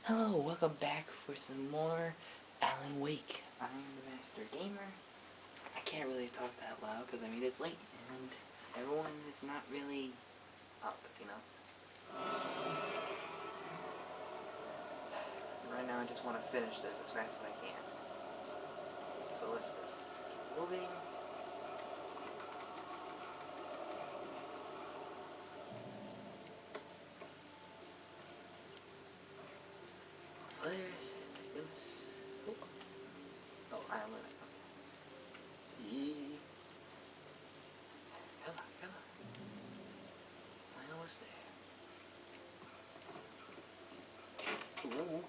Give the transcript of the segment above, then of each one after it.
Hello, welcome back for some more Alan Wake. I am the Master Gamer. I can't really talk that loud because it's late and everyone is not really up, Right now I just want to finish this as fast as I can. So let's just keep moving. Players, goodness. Oh, I am living. Okay. Come on. I almost there. Ooh.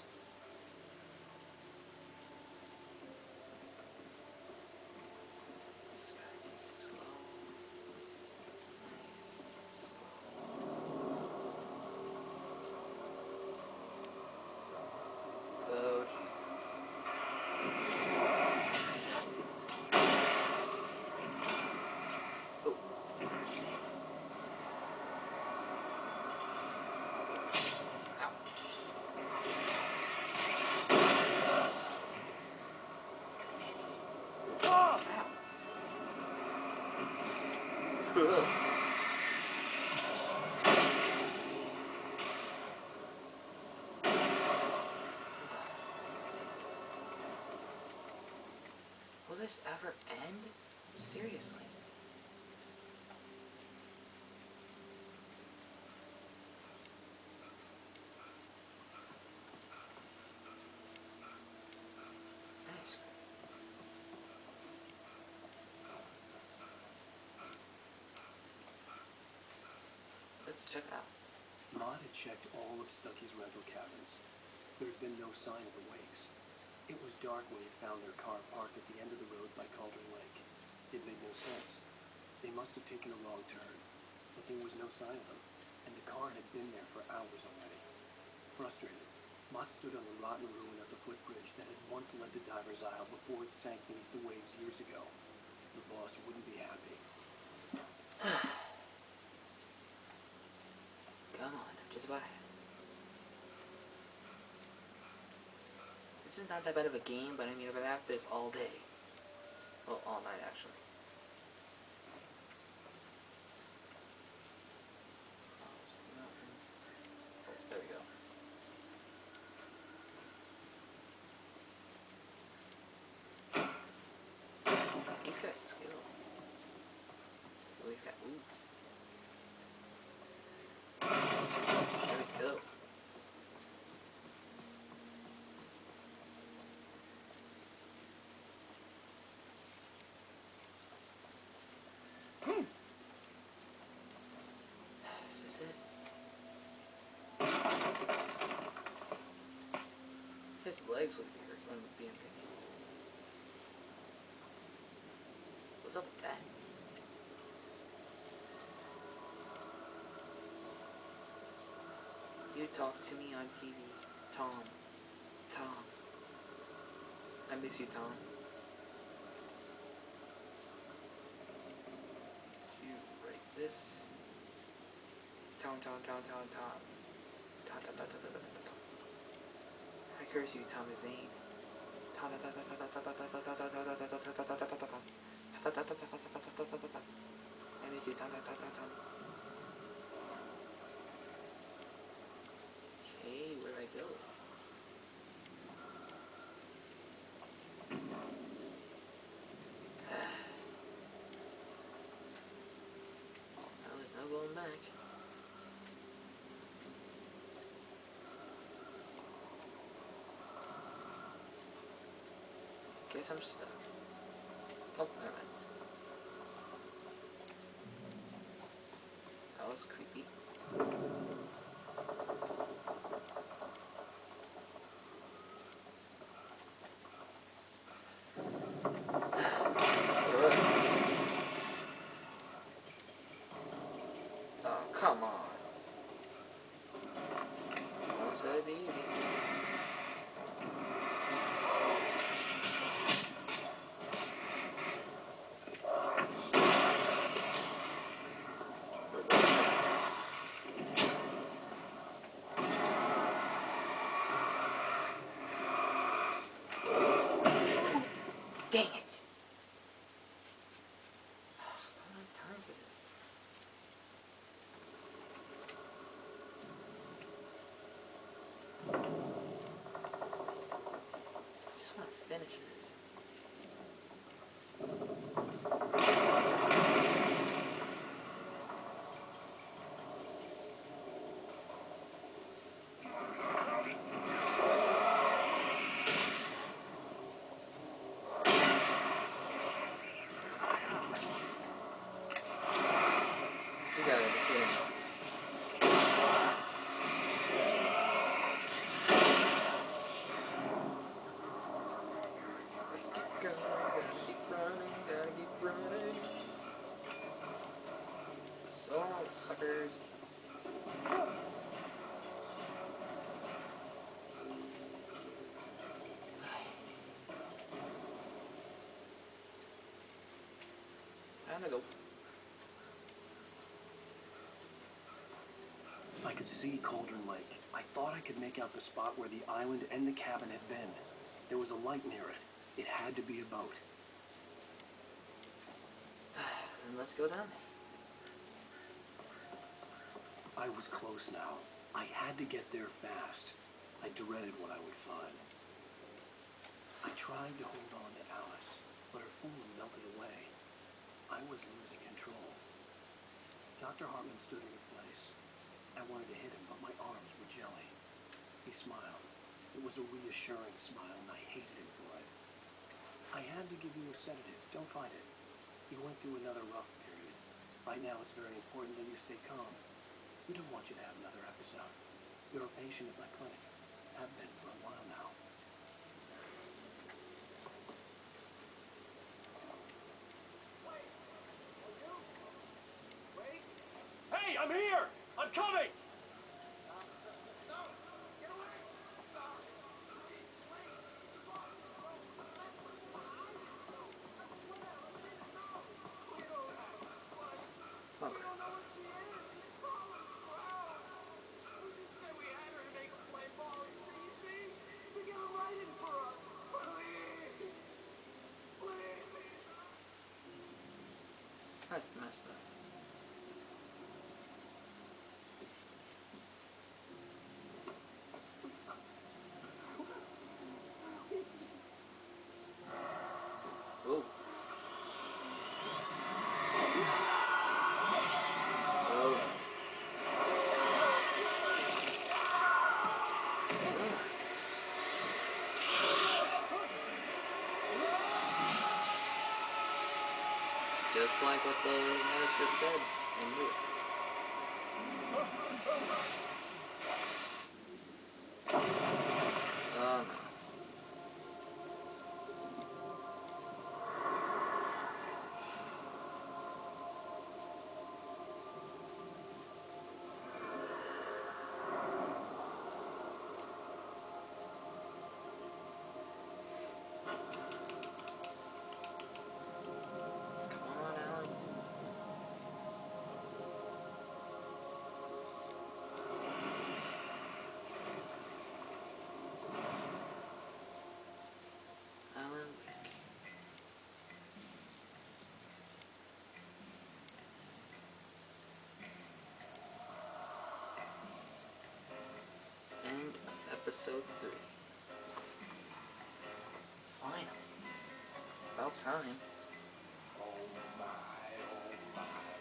Just gotta take it slow. Nice. Slow. Oh, jeez. Oh. Ow. Oh, ow. Will this ever end? Seriously. Nice. Let's check it out. Maud had checked all of Stucky's rental cabins. There had been no sign of the Wakes. It was dark when he found their car parked at the end of the road by Calder Lake. It made no sense. They must have taken a wrong turn, but there was no sign of them, and the car had been there for hours already. Frustrated, Mott stood on the rotten ruin of the footbridge that had once led to Diver's Isle before it sank beneath the waves years ago. The boss wouldn't be happy. Come on, just about it. This is not that bad of a game, but if I have this all day. Well, all night actually. Oh, there we go. He's got skills. At least got moves. There we go. Is this it? His legs would be hurt when being picky. What's up with that? You talk to me on TV. Tom. I miss you, Tom. You write this. Tom. I curse you, Thomas Zane. I miss you, Tom. Okay, where do I go? Now there's no going back. Guess I'm stuck. Oh, never mind. That was creepy. Oh, come on. Don't say it be easy. Dang it! I don't have time for this. I just want to finish this. We got it, finish. Let's keep going, gotta keep running, gotta keep running. So long, suckers. Time to go. I could see Cauldron Lake. I thought I could make out the spot where the island and the cabin had been. There was a light near it. It had to be a boat. Then let's go down there. I was close now. I had to get there fast. I dreaded what I would find. I tried to hold on to Alice, but her form melted away. I was losing control. Dr. Hartman stood in her place. I wanted to hit him, but my arms were jelly. He smiled. It was a reassuring smile, and I hated him for it. I had to give you a sedative. Don't fight it. You went through another rough period. Right now, it's very important that you stay calm. We don't want you to have another episode. You're a patient at my clinic. Have been for a while now. Hey, I'm here! I'm coming! Okay. That's messed up. Whoa. Oh. Just like what the manuscript said. I knew it. Oh no. Come on, Alan. Alan Wake. End of episode 3. Finally. About time. Oh my,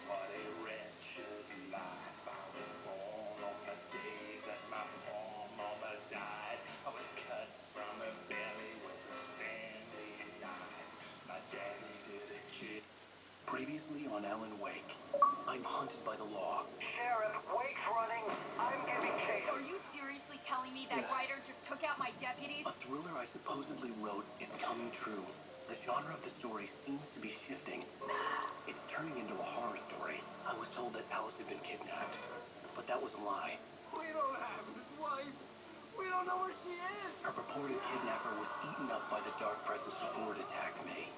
what a wretched life. I was born on the day that my poor mama died. I was cut from her belly with a Stanley knife. My daddy did a kid. Previously on Alan Wake, I'm hunted by the law. Sheriff, Wake's running. I'm giving chase. Are you seriously telling me that writer just took out my deputies? A thriller I supposedly wrote is coming true. The genre of the story seems to be shifting. It's turning into a horror story. I was told that Alice had been kidnapped, but that was a lie. We don't have his wife. We don't know where she is. Her purported kidnapper was eaten up by the dark presence before it attacked me.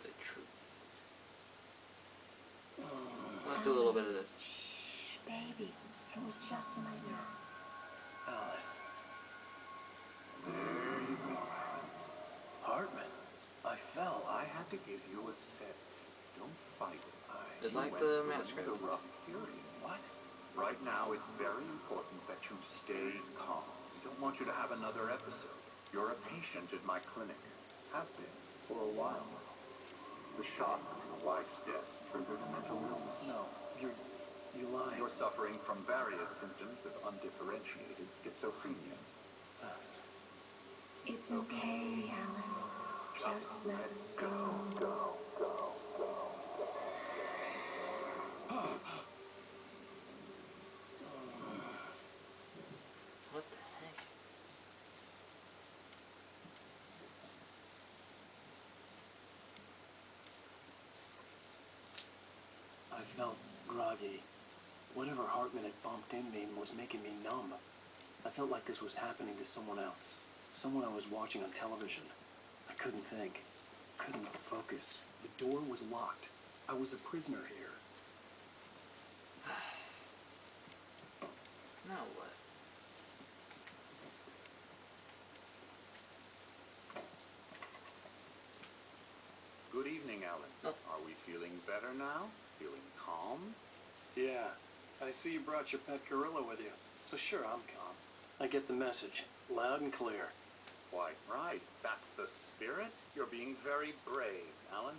The truth. Let's do a little bit of this. Shh, baby. It was just a nightmare. Alice. had to give you a set. Don't fight it. It's You like went the through massacre. a rough period. What? Right now, it's very important that you stay calm. I don't want you to have another episode. You're a patient at my clinic. Have been for a while now. The shock of your wife's death triggered a mental illness. No, you lied. You're suffering from various symptoms of undifferentiated schizophrenia. It's okay, Alan. Just let go. What the heck? I felt groggy. Whatever Hartman had bumped in me was making me numb. I felt like this was happening to someone else. Someone I was watching on television. I couldn't think. Couldn't focus. The door was locked. I was a prisoner here. Now what? Good evening, Alan. Oh. Are we feeling better now? Feeling calm? Yeah, I see you brought your pet gorilla with you. So sure, I'm calm. I get the message. Loud and clear. Quite right. That's the spirit. You're being very brave, Alan.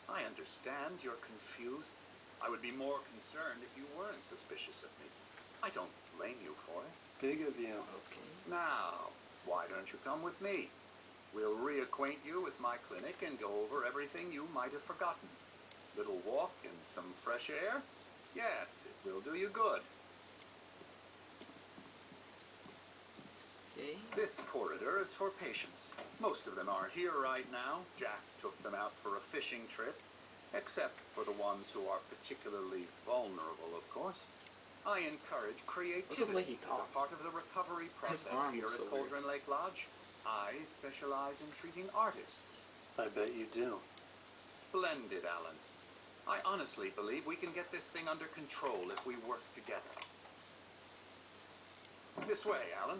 I understand you're confused. I would be more concerned if you weren't suspicious of me. I don't blame you for it. Big of you. Okay. Now, why don't you come with me? We'll reacquaint you with my clinic and go over everything you might have forgotten. Little walk in some fresh air? Yes, it will do you good. Okay. This corridor is for patients. Most of them are here right now. Jack took them out for a fishing trip, except for the ones who are particularly vulnerable, of course. I encourage What's the way creativity he as a talks? part of the recovery process arm here looks at so weird. Cauldron Lake Lodge. I specialize in treating artists. I bet you do. Splendid, Alan. I honestly believe we can get this thing under control if we work together. This way, Alan.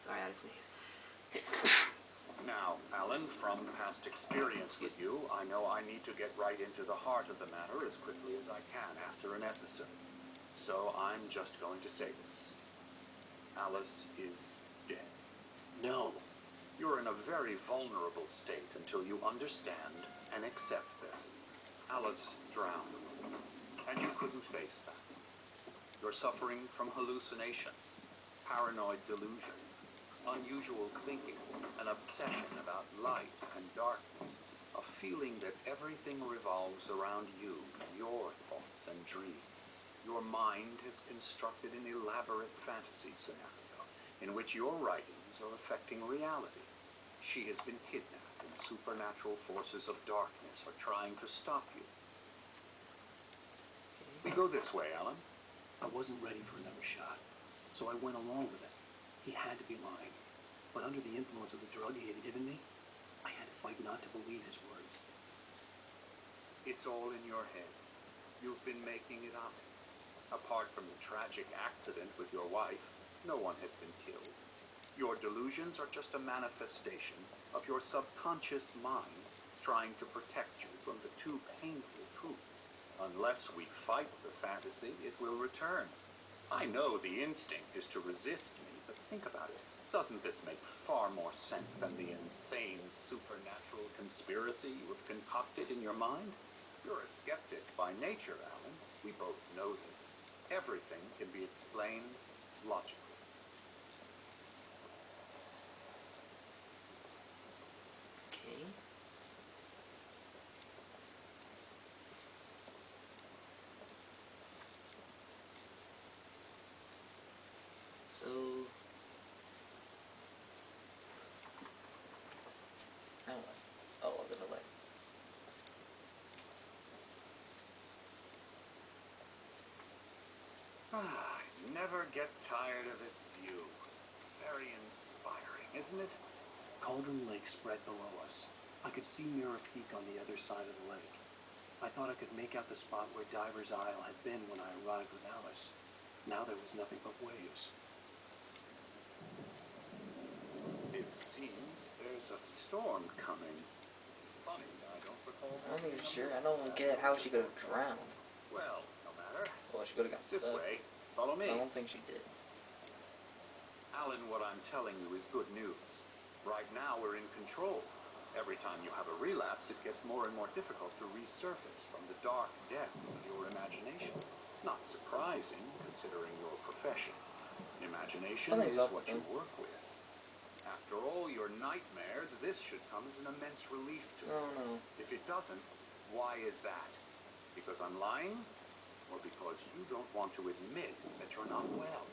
Sorry, I had to sneeze. Now, Alan, from past experience with you, I know I need to get right into the heart of the matter as quickly as I can after an episode. So I'm just going to say this. Alice is dead. No. You're in a very vulnerable state until you understand and accept this. Alice drowned, and you couldn't face that. You're suffering from hallucinations, paranoid delusions, unusual thinking, an obsession about light and darkness, a feeling that everything revolves around you, your thoughts and dreams. Your mind has constructed an elaborate fantasy scenario in which your writings are affecting reality. She has been kidnapped and supernatural forces of darkness are trying to stop you. We go this way, Alan. I wasn't ready for another shot, so I went along with it. He had to be lying. But under the influence of the drug he had given me, I had to fight not to believe his words. It's all in your head. You've been making it up. Apart from the tragic accident with your wife, no one has been killed. Your delusions are just a manifestation of your subconscious mind trying to protect you from the too painful truth. Unless we fight the fantasy, it will return. I know the instinct is to resist me, but think about it. Doesn't this make far more sense than the insane supernatural conspiracy you have concocted in your mind? You're a skeptic by nature, Alan. We both know this. Everything can be explained logically. Okay. So, now what? Oh, was it a light? I never get tired of this view. Very inspiring, isn't it? Cauldron Lake spread below us. I could see Mirror Peak on the other side of the lake. I thought I could make out the spot where Diver's Isle had been when I arrived with Alice. Now there was nothing but waves. It seems there's a storm coming. Funny, I don't recall. I'm not even sure. I don't get how she could have drowned. Well, no matter. Well, she could have got This stuck. way. Follow me. I don't think she did. Alan, what I'm telling you is good news. Right now we're in control. Every time you have a relapse, it gets more and more difficult to resurface from the dark depths of your imagination. Not surprising, considering your profession. Imagination Something's is up what with you him. work with. After all your nightmares, this should come as an immense relief to you. Oh no. If it doesn't, why is that? Because I'm lying? Or because you don't want to admit that you're not well?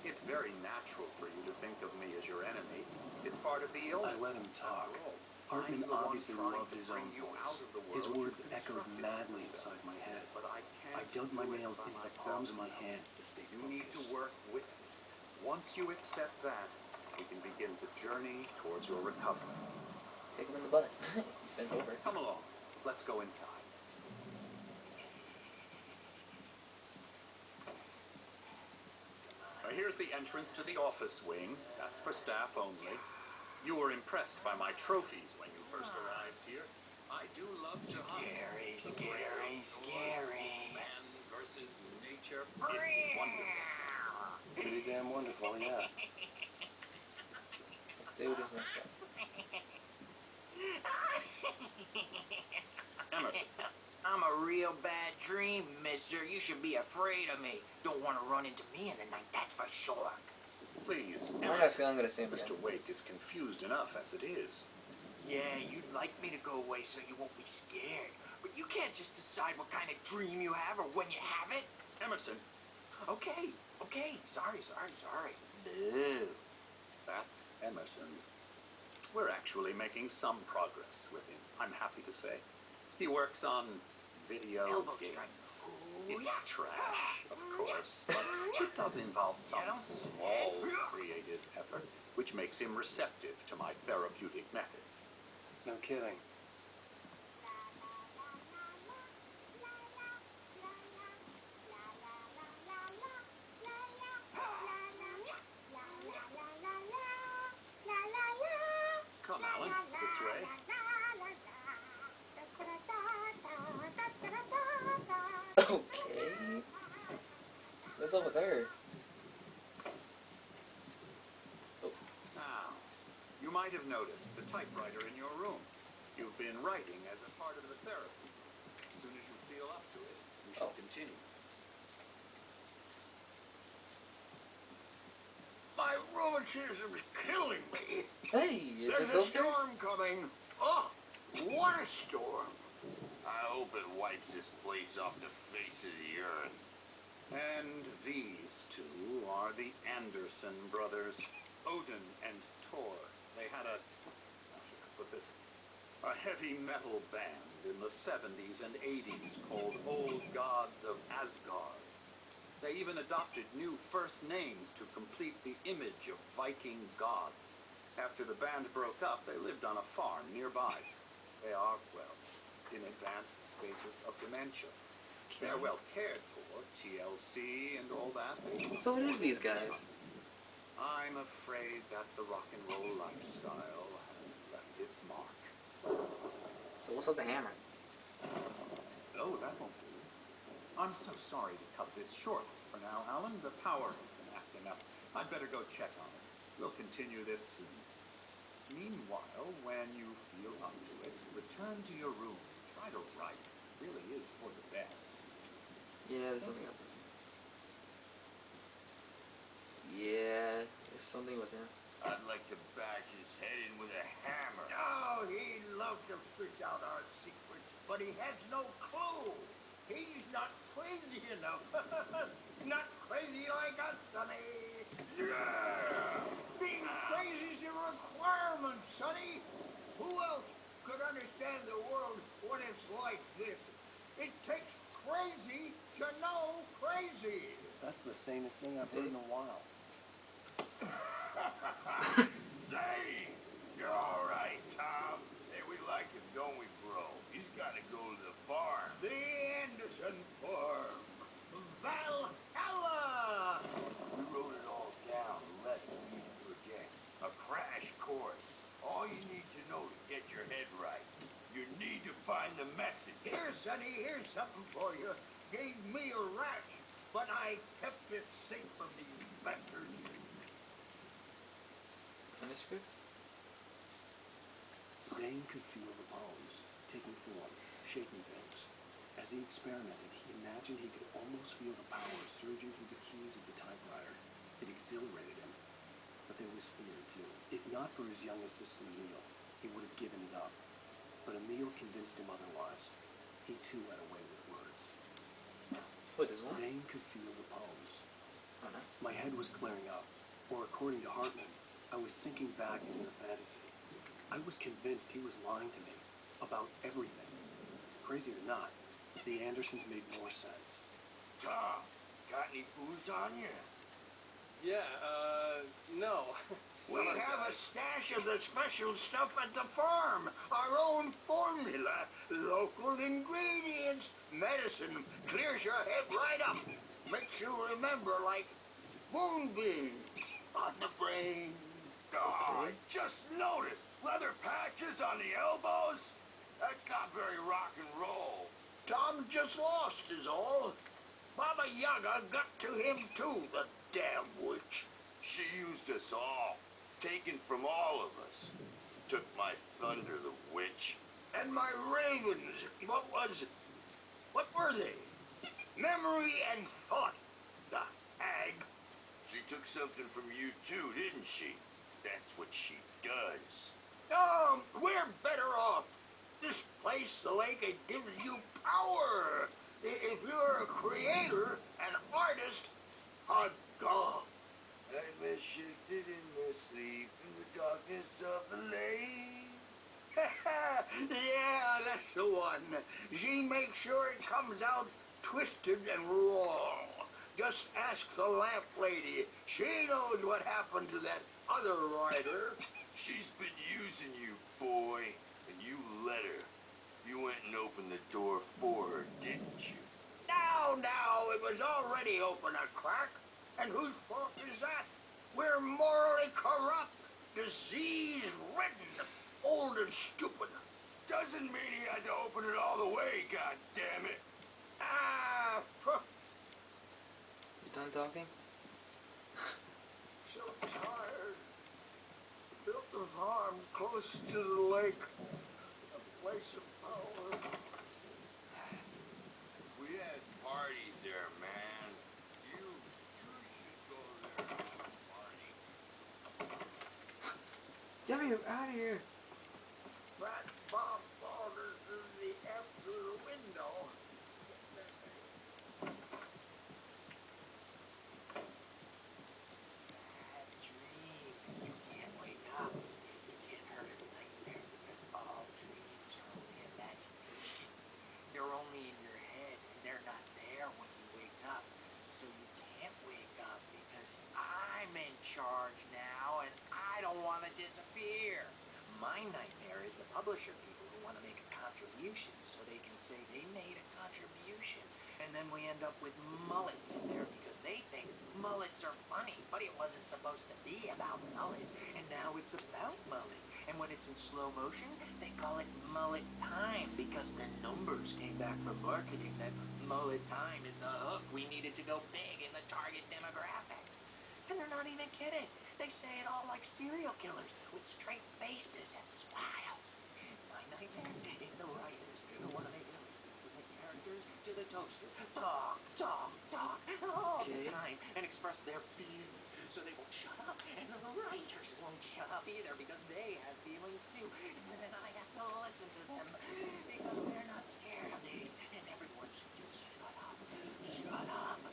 It's very natural for you to think of me as your enemy. It's part of the illness. I let him talk. After all, Hartman I'm the one obviously trying loved to his own bring you voice. out of the His world words you've echoed constructed madly for yourself. inside my head. But I I can't dug my do it nails by into the myself palms of my now. hands to stay You need to focused. work with me. Once you accept that, we can begin the journey towards your recovery. Kick him in the butt. He's bent over. Come along. Let's go inside. Here's the entrance to the office wing. That's for staff only. You were impressed by my trophies when you first arrived here. I do love to hunt. Scary. Man versus nature. It's wonderful stuff. Pretty damn wonderful, yeah. Dude is messed up. Emerson, I'm a real bad dream, mister. You should be afraid of me. Don't want to run into me in the night, that's for sure. please, I got a Emerson. feeling I'm gonna see him again. Mr. Wake is confused enough as it is. Yeah, you'd like me to go away so you won't be scared. But you can't just decide what kind of dream you have or when you have it. Emerson, Okay. Sorry. Boo. that's Emerson. We're actually making some progress with him, I'm happy to say. He works on video Elbow games. strike. It's trash, of course, but it does involve some small creative effort, which makes him receptive to my therapeutic methods. No kidding. Come, Alan, this way. Okay. What's up with her? Now, you might have noticed the typewriter in your room. You've been writing as a part of the therapy. As soon as you feel up to it, you should continue. My rheumatism's killing me. Hey, is There's it a those guys? storm coming. Oh, what a storm. I hope it wipes this place off the face of the earth. And these two are the Anderson brothers, Odin and Thor. They had how should I put this? A heavy metal band in the 70s and 80s called Old Gods of Asgard. They even adopted new first names to complete the image of Viking gods. After the band broke up, they lived on a farm nearby. They are, well, in advanced stages of dementia. They're well cared for, TLC and all that. So it is these guys. I'm afraid that the rock and roll lifestyle has left its mark. So what's with the hammer? Oh, that won't do. I'm so sorry to cut this short for now, Alan. The power has been acting up. I'd better go check on it. We'll continue this soon. Meanwhile, when you feel up to it, return to your room. Try to write. It really is for the best. Yeah, there's something up there. Yeah, there's something with him. I'd like to bash his head in with a hammer. Oh, he'd love to fish out our secrets, but he has no clue. He's not crazy enough. Not crazy like us, Sonny. Yeah! Being crazy's a requirement, Sonny. Who else could understand the world when it's like this? It takes crazy to know crazy. That's the sanest thing I've heard in a while. Say, you're all right, Tom. Hey, we like him, don't we, bro? He's got to go to the farm. The here's something for you. Gave me a rash, but I kept it safe from these bastards. Manuscript? Zane could feel the bones taking form, shaking things. As he experimented, he imagined he could almost feel the power surging through the keys of the typewriter. It exhilarated him. But there was fear, too. If not for his young assistant, Emil, he would have given it up. But Emil convinced him otherwise. He, too, had a way with words. What is one? Zane could feel the poems. Oh, no. My head was clearing up. Or, according to Hartman, I was sinking back into the fantasy. I was convinced he was lying to me about everything. Crazy or not, the Andersons made more sense. Tom, got any booze on you? Yeah, no. We have a stash of the special stuff at the farm. Our own formula. Local ingredients. Medicine clears your head right up. Makes you remember like moonbeams on the brain. Oh, I just noticed. Leather patches on the elbows? That's not very rock and roll. Tom just lost is all. Baba Yaga got to him too, the damn witch. She used us all. Taken from all of us. Took my thunder, the witch. And my ravens, what were they? Memory and thought, the hag. She took something from you too, didn't she? That's what she does. Oh, we're better off. This place, the lake, it gives you power. If you're a creator, an artist, a god. I'm shifted in my sleep in the darkness of the lake. Yeah, that's the one. She makes sure it comes out twisted and wrong. Just ask the lamp lady. She knows what happened to that other rider. She's been using you, boy, and you let her. You went and opened the door for her, didn't you? Now, it was already open a crack. And whose fault is that? We're morally corrupt, disease-ridden, old and stupid. Doesn't mean he had to open it all the way, God damn it. Ah, You done talking? so tired. Built the farm close to the lake. A place of power. We had parties there, man. You should go there and have a party. Get me out of here! That bomb falls through the F through the window. Bad dream. You can't wake up. You can't hurt a nightmare because all dreams are only imagination. They're only in your head and they're not there when you wake up. So you can't wake up because I'm in charge now and I don't want to disappear. My nightmare is the publisher people who want to make a contribution so they can say they made a contribution. And then we end up with mullets in there because they think mullets are funny. But it wasn't supposed to be about mullets. And now it's about mullets. And when it's in slow motion, they call it mullet time because the numbers came back from marketing that mullet time is the hook we needed to go big in the target demographic. And they're not even kidding. They say it all like serial killers with straight faces and smiles. My nightmare is the writers who want to make it from the characters to the toaster. Talk all the time and express their feelings so they won't shut up. And the writers won't shut up either because they have feelings too. And then I have to listen to them because they're not scared of me. And everyone should just shut up. Shut up.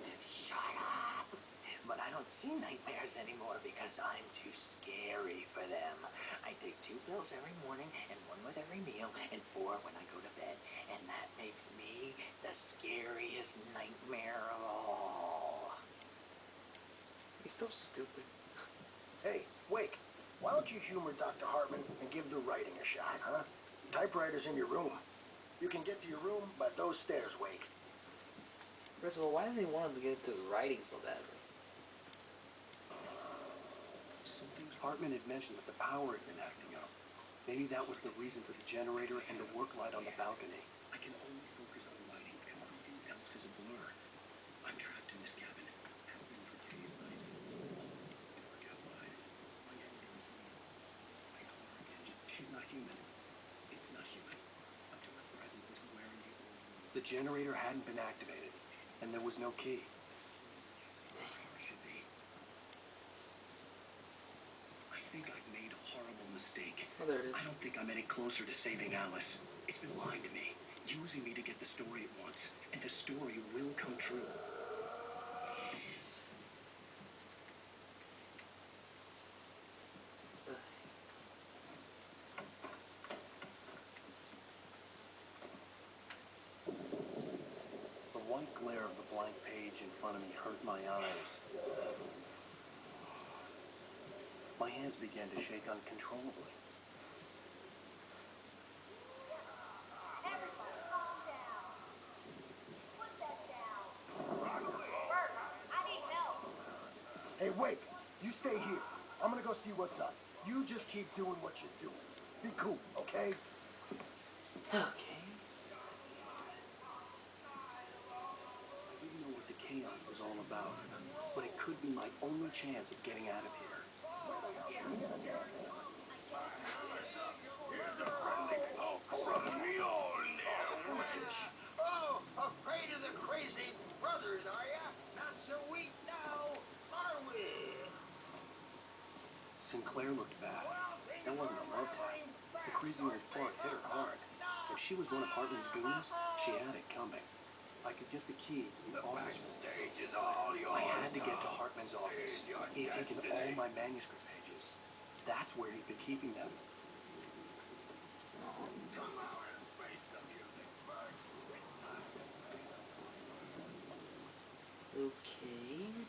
But I don't see nightmares anymore because I'm too scary for them. I take 2 pills every morning and 1 with every meal and 4 when I go to bed. And that makes me the scariest nightmare of all. He's so stupid. Hey, Wake, why don't you humor Dr. Hartman and give the writing a shot, huh? Typewriter's in your room. You can get to your room by those stairs, Wake. First of all, why do they want him to get into writing so badly? Hartman had mentioned that the power had been acting up. Maybe that was the reason for the generator and the work light on the balcony. I can only focus on my generator hadn't been activated, and there was no key. I think I've made a horrible mistake. Oh, there it is. I don't think I'm any closer to saving Alice. It's been lying to me, using me to get the story it wants, and the story will come true. The white glare of the blank page in front of me hurt my eyes. My hands began to shake uncontrollably. Everybody, calm down. Put that down. Bert, I need help. Hey, Wake, you stay here. I'm gonna go see what's up. You just keep doing what you're doing. Be cool, okay? Okay. I didn't know what the chaos was all about, but it could be my only chance of getting out of here. Here's a friendly poke from Mjolnir, wench. Oh, afraid of the crazy brothers, are ya? Not so weak now, are we? Sinclair looked bad. That wasn't a love tap. The crazy old fart hit her hard. If she was one of Hartman's goons, she had it coming. I could get the key to the office room. Backstage is all yours. I had to get to Hartman's Now. office. Seize your He had taken destiny. all my manuscript pages. That's where he'd been keeping them. Come out and face the music, Bert. Okay.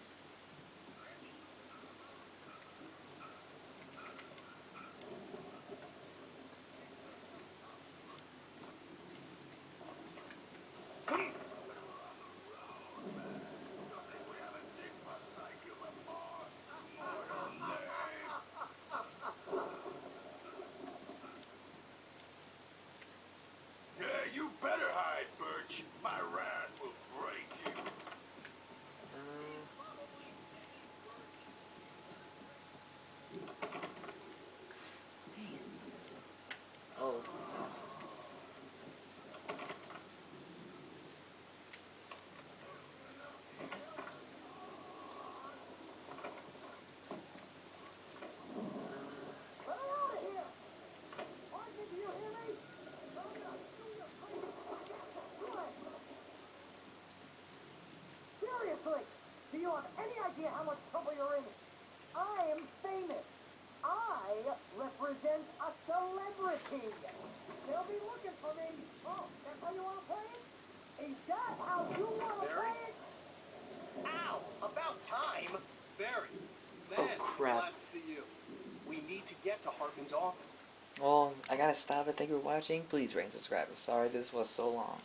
Yeah, you better hide, Birch. My wrath will break you. Oh. Seriously, do you have any idea how much trouble you're in? I am famous. I represent a celebrity. They'll be looking for me. Oh, that's how you want to play it? Is that how you want to play it? Ow! About time! Barry, Oh, man, crap. glad to see you. We need to get to Hartman's office. Well, I gotta stop it. Thank you for watching. Please rate and subscribe. Sorry this was so long.